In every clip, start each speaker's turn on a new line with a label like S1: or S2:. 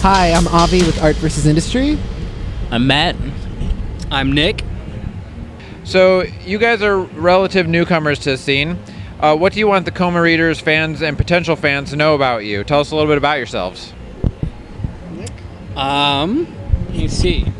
S1: Hi, I'm Avi with Art vs. Industry.
S2: I'm Matt.
S3: I'm Nick.
S4: So you guys are relative newcomers to the scene. What do you want the COMA readers, fans, and potential fans to know about you? Tell us a little bit about yourselves.
S3: Let me see.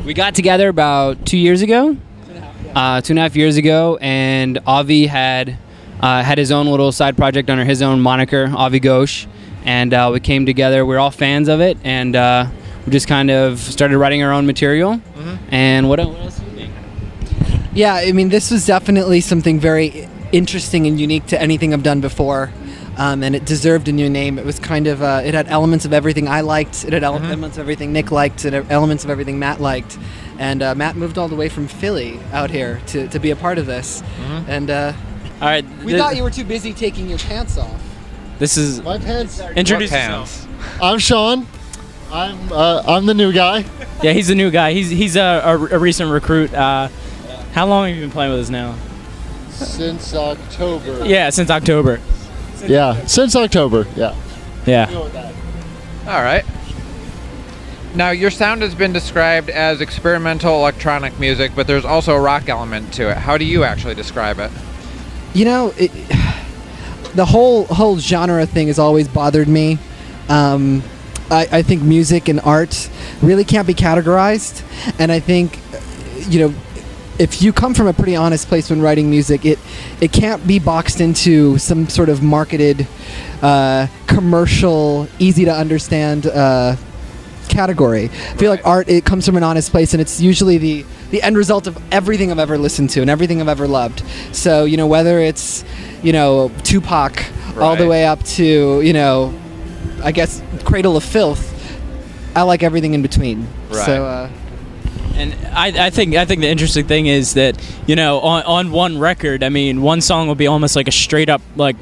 S3: We got together about 2 years ago. 2.5 years ago, and Avi had his own little side project under his own moniker, Avi Ghosh, and we came together. We're all fans of it, and we just kind of started writing our own material. And what else do you think?
S1: Yeah, I mean, this was definitely something very interesting and unique to anything I've done before, and it deserved a new name. It was kind of, it had elements of everything I liked, it had elements of everything Nick liked, it had elements of everything Matt liked, and Matt moved all the way from Philly out here to be a part of this, and
S3: All right,
S1: we thought you were too busy taking your pants off.
S3: This is
S5: My pants.
S3: introduce
S4: What
S3: yourself.
S5: I'm Sean. I'm the new guy.
S2: Yeah, he's the new guy. He's a recent recruit. How long have you been playing with us now?
S5: Since October.
S2: Yeah, since October.
S5: Yeah, since October. Yeah.
S2: Yeah.
S5: Go with that.
S4: All right. Now, your sound has been described as experimental electronic music, but there's also a rock element to it. How do you actually describe it?
S1: You know, the whole genre thing has always bothered me. I think music and art really can't be categorized, and I think, you know, if you come from a pretty honest place when writing music, it can't be boxed into some sort of marketed, commercial, easy to understand category. I feel like art, it comes from an honest place, and it's usually the end result of everything I've ever listened to and everything I've ever loved. So, you know, whether it's, you know, Tupac all the
S4: Right.
S1: way up to, you know, I guess Cradle of Filth, I like everything in between.
S4: Right.
S1: So,
S2: And I think the interesting thing is that, you know, on one record, I mean, one song will be almost like a straight up like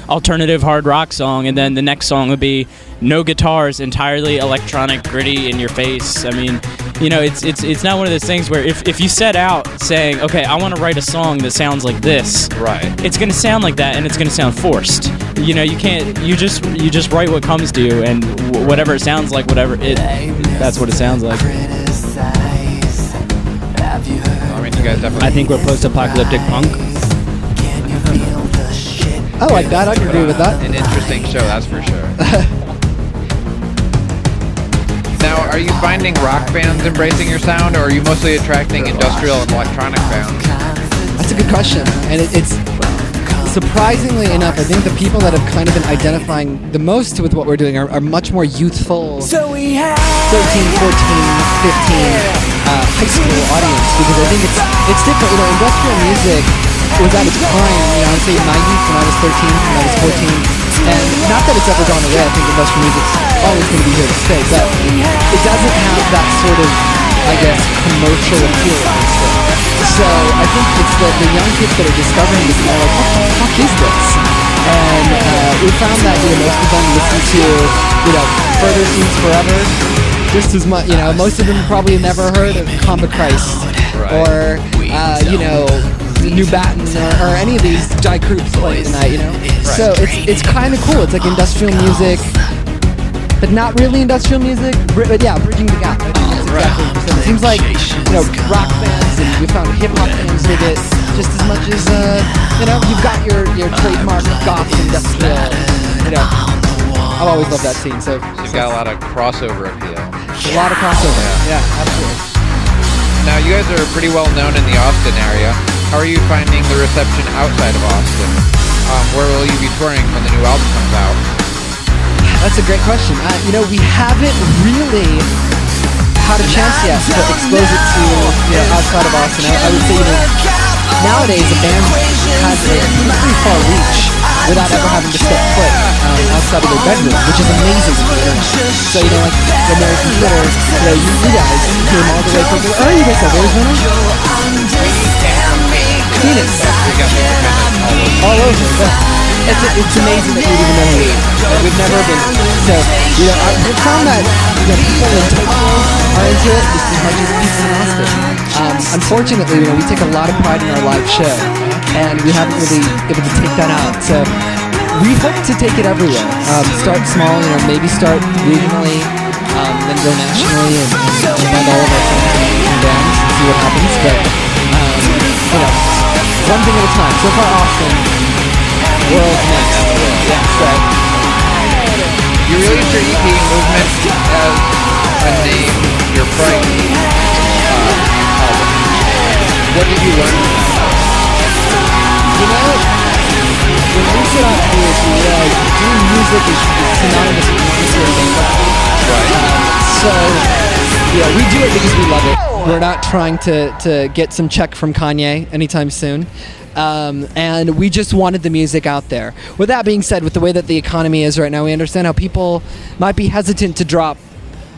S2: alternative hard rock song, and then the next song would be no guitars, entirely electronic, gritty, in your face. I mean, you know, it's not one of those things where if you set out saying, okay, I want to write a song that sounds like this,
S4: Right.
S2: it's going to sound like that, and it's going to sound forced. You know, you can't. You just write what comes to you, and whatever it sounds like, that's what it sounds like.
S4: I mean, you guys definitely.
S3: I think we're post-apocalyptic punk.
S1: I like that. I can agree with that.
S4: An interesting show, that's for sure. Now, are you finding rock bands embracing your sound, or are you mostly attracting industrial and electronic bands?
S1: That's a good question, and it's surprisingly enough, I think the people that have kind of been identifying the most with what we're doing are much more youthful, 13, 14, 15 high school audience, because I think it's different. You know, industrial music was at its prime, you know, I'd say 90s when I was 13, when I was 14, and not that it's ever gone away. I think industrial music's always going to be here to stay, but it doesn't have that sort of, I guess, commercial appeal against it. So I think it's the young kids that are discovering this, and they're like, what the fuck is this? And we found that, you know, most of them listen to, you know, Further Seems Forever just as much. You know, most of them probably never heard of Comba Christ, or you know, New Baton, or any of these Jai Krupps playing tonight. You know, so it's kind of cool. It's like industrial music, but not really industrial music. But yeah, bridging the gap. I think that's exactly what you said. It seems like, you know, rock bands, and we found hip hop bands with it just as much as you know, you've got your trademark goth industrial. You know, I've always loved that scene. So
S4: You've got a lot of crossover appeal.
S1: a lot of crossover. Yeah, absolutely.
S4: Now, you guys are pretty well known in the Austin area. How are you finding the reception outside of Austin? Where will you be touring when the new album comes out?
S1: That's a great question. You know, we haven't really had a chance yet to expose it to, you know, outside of Austin. I would say, you know, nowadays a band has a pretty far reach without ever having to step foot outside of their bedroom, which is amazing to me. So, you know, like the American Twitter, you know, you guys came all the way from, oh, you guys have Arizona? Phoenix. All over. It's amazing that we even know who we are. We've never been. So, you know, we've found that, you know, people in Tokyo are into it just as much as people in Austin. Unfortunately, you know, we take a lot of pride in our live show, and we haven't really been able to take that out. So we hope to take it everywhere. Start small, you know, maybe start regionally, then go nationally and spend all of our time in bands and see what happens. But one thing at a time. So far, Austin, world next. Yeah, so.
S4: You released your EP Movement as a name, your Fright album. What did you learn from that?
S1: When we set out to do this, we realized doing music is synonymous with monetary bankruptcy.
S4: Right.
S1: So, we do it because we love it. We're not trying to get some check from Kanye anytime soon. And we just wanted the music out there. With that being said, with the way that the economy is right now, we understand how people might be hesitant to drop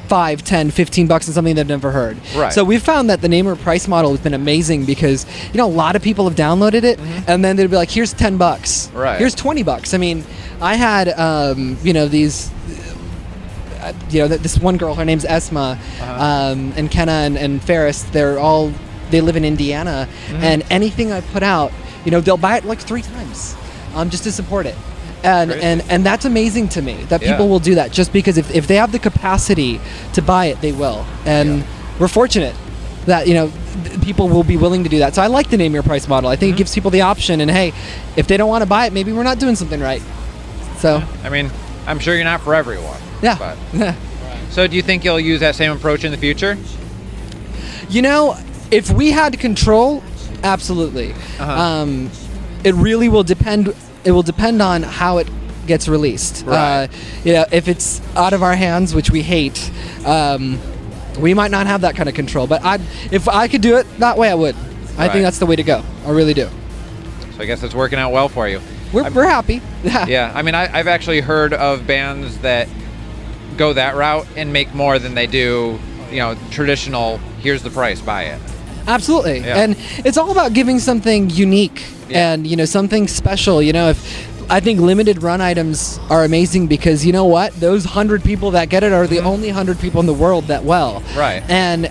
S1: $5, $10, $15 on something they've never heard.
S4: Right.
S1: So we've found that the name or price model has been amazing because a lot of people have downloaded it, and then they'd be like, "Here's $10,
S4: right?
S1: Here's $20." I mean, I had these. This one girl, her name's Esma, and Kenna and Ferris. They live in Indiana, and anything I put out, they'll buy it like 3 times, just to support it. And that's amazing to me that people will do that just because if they have the capacity to buy it, they will. And we're fortunate that people will be willing to do that. So I like the name your price model. I think it gives people the option. And hey, if they don't want to buy it, maybe we're not doing something right. So
S4: I mean, I'm sure you're not for everyone.
S1: Yeah.
S4: But. So do you think you'll use that same approach in the future?
S1: If we had control, absolutely. It really will depend. It will depend on how it gets released.
S4: Right.
S1: If it's out of our hands, which we hate, we might not have that kind of control. But if I could do it that way, I would. I think that's the way to go. I really do.
S4: So I guess it's working out well for you.
S1: We're happy.
S4: Yeah. I mean, I've actually heard of bands that go that route and make more than they do, traditional, here's the price, buy it.
S1: Absolutely.
S4: Yeah.
S1: And it's all about giving something unique and, something special. I think limited run items are amazing because you know what? Those 100 people that get it are the only 100 people in the world that will.
S4: Right.
S1: And,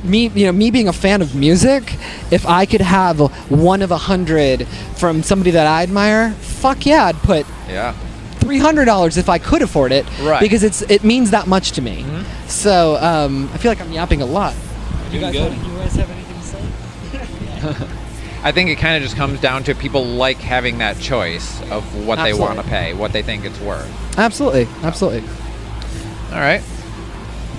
S1: me being a fan of music, if I could have one of 100 from somebody that I admire, fuck yeah, I'd put $300 if I could afford it.
S4: Right.
S1: Because it means that much to me. So I feel like I'm yapping a lot. You guys have anything to say?
S4: I think it kind of just comes down to people like having that choice of what they want to pay, what they think it's worth.
S1: Absolutely.
S4: All right.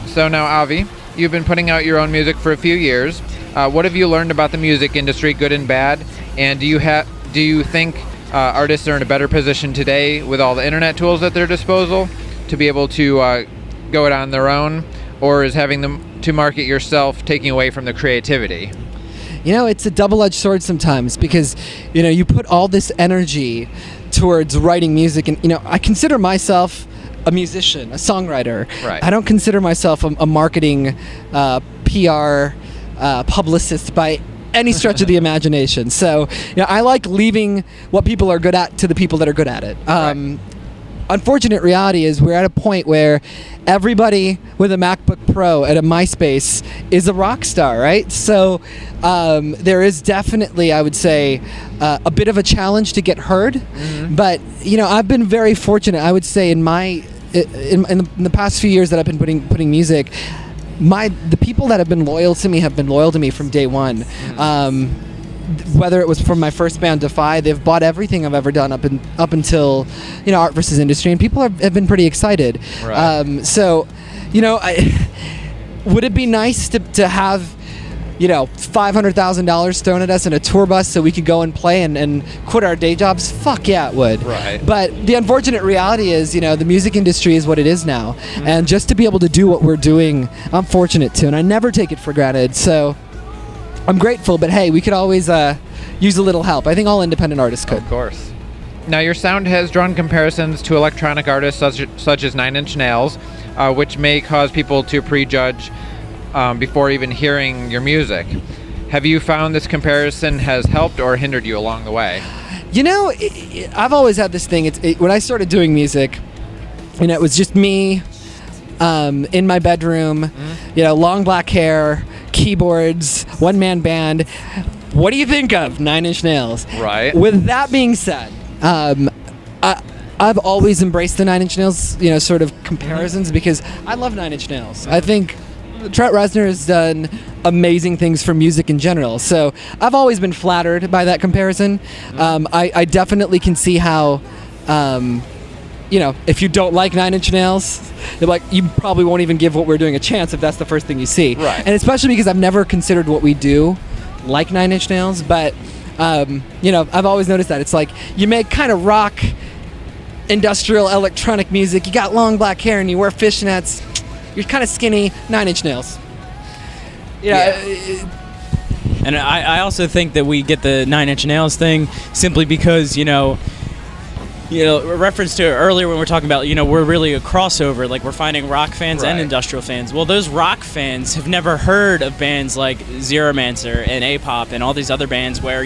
S4: So now, Avi, you've been putting out your own music for a few years. What have you learned about the music industry, good and bad? And do you think artists are in a better position today with all the internet tools at their disposal to be able to go it on their own, or is having them to market yourself taking away from the creativity?
S1: It's a double-edged sword sometimes because, you put all this energy towards writing music and, I consider myself a musician, a songwriter.
S4: Right.
S1: I don't consider myself a marketing PR publicist by any stretch of the imagination. So, I like leaving what people are good at to the people that are good at it. Unfortunate reality is we're at a point where everybody with a MacBook Pro at a MySpace is a rock star, right? So there is definitely, I would say, a bit of a challenge to get heard. But I've been very fortunate. I would say in the past few years that I've been putting music, the people that have been loyal to me from day one. Whether it was from my first band Defy, they've bought everything I've ever done up until Art versus Industry, and people have been pretty excited.
S4: Right.
S1: So would it be nice to have $500,000 thrown at us in a tour bus so we could go and play and quit our day jobs? Fuck yeah, it would.
S4: Right.
S1: But the unfortunate reality is, the music industry is what it is now, and just to be able to do what we're doing, I'm fortunate to, and I never take it for granted. So I'm grateful, but hey, we could always use a little help. I think all independent artists could.
S4: Of course. Now, your sound has drawn comparisons to electronic artists such as Nine Inch Nails, which may cause people to prejudge before even hearing your music. Have you found this comparison has helped or hindered you along the way?
S1: I've always had this thing. When I started doing music, it was just me in my bedroom, long black hair, keyboards, one-man band. What do you think of Nine Inch Nails?
S4: Right.
S1: With that being said, I've always embraced the Nine Inch Nails, sort of comparisons because I love Nine Inch Nails. I think Trent Reznor has done amazing things for music in general. So I've always been flattered by that comparison. I definitely can see how, if you don't like Nine Inch Nails, you probably won't even give what we're doing a chance if that's the first thing you see.
S4: Right.
S1: And especially because I've never considered what we do like Nine Inch Nails, but I've always noticed that it's like you make kind of rock, industrial, electronic music. You got long black hair and you wear fishnets. You're kind of skinny. Nine Inch Nails.
S2: And I also think that we get the Nine Inch Nails thing simply because reference to earlier when we're talking about, we're really a crossover, like we're finding rock fans and industrial fans. Well, those rock fans have never heard of bands like Zeromancer and A-Pop and all these other bands where,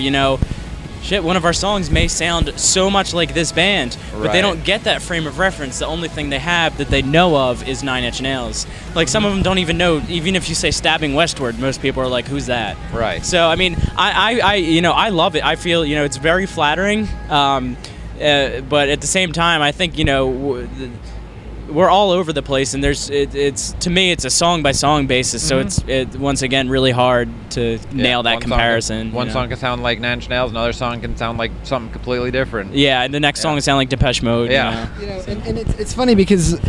S2: one of our songs may sound so much like this band, but they don't get that frame of reference. The only thing they have that they know of is Nine Inch Nails. Like, some of them don't even know, even if you say Stabbing Westward, most people are like, who's that?
S4: Right.
S2: So, I mean, I love it. I feel, it's very flattering. But at the same time, I think we're all over the place, and it's to me it's a song by song basis. So it's once again really hard to nail that comparison.
S4: One song can sound like Nine Inch Nails, another song can sound like something completely different.
S2: Yeah, and the next song can sound like Depeche Mode.
S4: Yeah,
S1: and it's funny because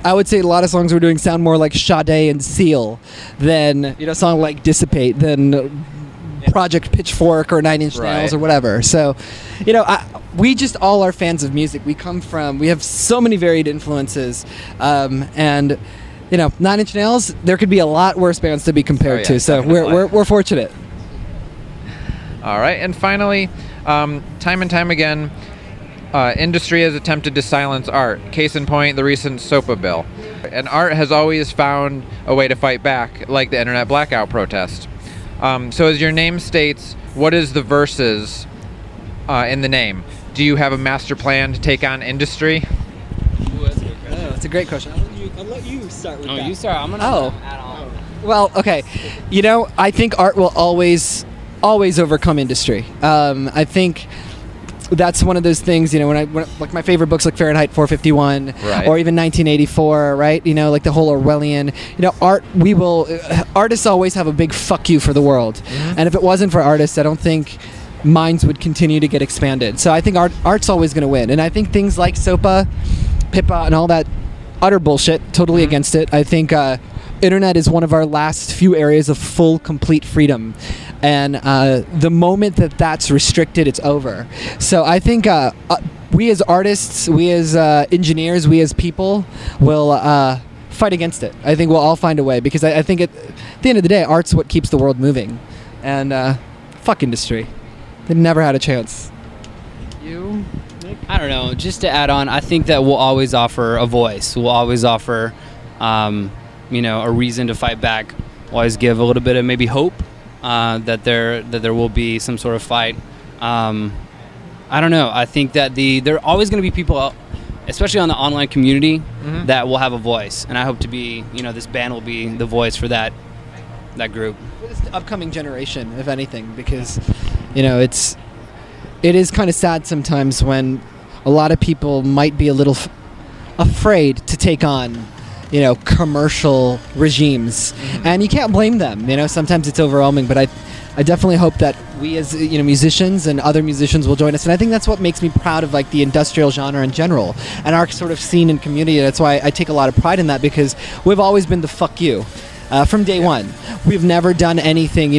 S1: I would say a lot of songs we're doing sound more like Sade and Seal than a song like Dissipate than Project Pitchfork or Nine Inch Nails or whatever. So, we just all are fans of music. We have so many varied influences, and Nine Inch Nails. There could be a lot worse bands to be compared to. So we're fortunate.
S4: All right, and finally, time and time again, industry has attempted to silence art. Case in point, the recent SOPA bill. And art has always found a way to fight back, like the internet blackout protest. So as your name states, what is the verses in the name? Do you have a master plan to take on industry?
S1: That's a great question. I'll let you start with that.
S3: You start. I'm going to add on.
S1: Well, okay. I think art will always overcome industry. I think that's one of those things, when like my favorite books like Fahrenheit 451 or even 1984, right? Like the whole Orwellian, artists always have a big fuck you for the world. And if it wasn't for artists, I don't think minds would continue to get expanded. So I think art's always going to win. And I think things like SOPA, PIPA, and all that utter bullshit, totally against it. I think internet is one of our last few areas of full, complete freedom. And the moment that that's restricted, it's over. So I think we as artists, we as engineers, we as people will fight against it. I think we'll all find a way because I think at the end of the day, art's what keeps the world moving. And fuck industry. They never had a chance. You?
S3: I don't know. Just to add on, I think that we'll always offer a voice. We'll always offer, a reason to fight back. We'll always give a little bit of maybe hope that there will be some sort of fight. I don't know. I think that there are always going to be people, especially on the online community, that will have a voice. And I hope to be, this band will be the voice for that group.
S1: For this upcoming generation, if anything, because, it is kind of sad sometimes when a lot of people might be a little afraid to take on, commercial regimes. And you can't blame them. Sometimes it's overwhelming, but I definitely hope that we as musicians and other musicians will join us. And I think that's what makes me proud of the industrial genre in general and our sort of scene and community. That's why I take a lot of pride in that, because we've always been the fuck you from day one. We've never done anything,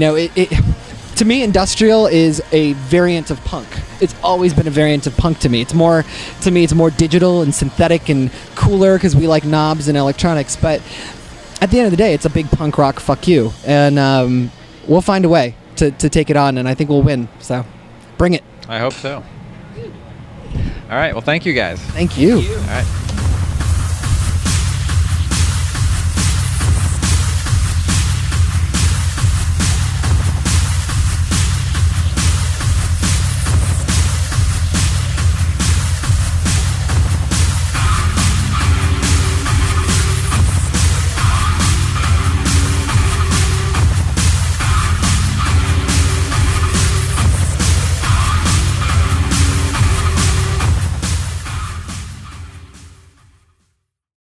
S1: to me, industrial is a variant of punk. It's always been a variant of punk to me. It's more digital and synthetic and cooler because we like knobs and electronics. But at the end of the day, it's a big punk rock fuck you. And we'll find a way to take it on, and I think we'll win. So bring it.
S4: I hope so. All right. Well, thank you guys.
S1: Thank you.
S4: All right.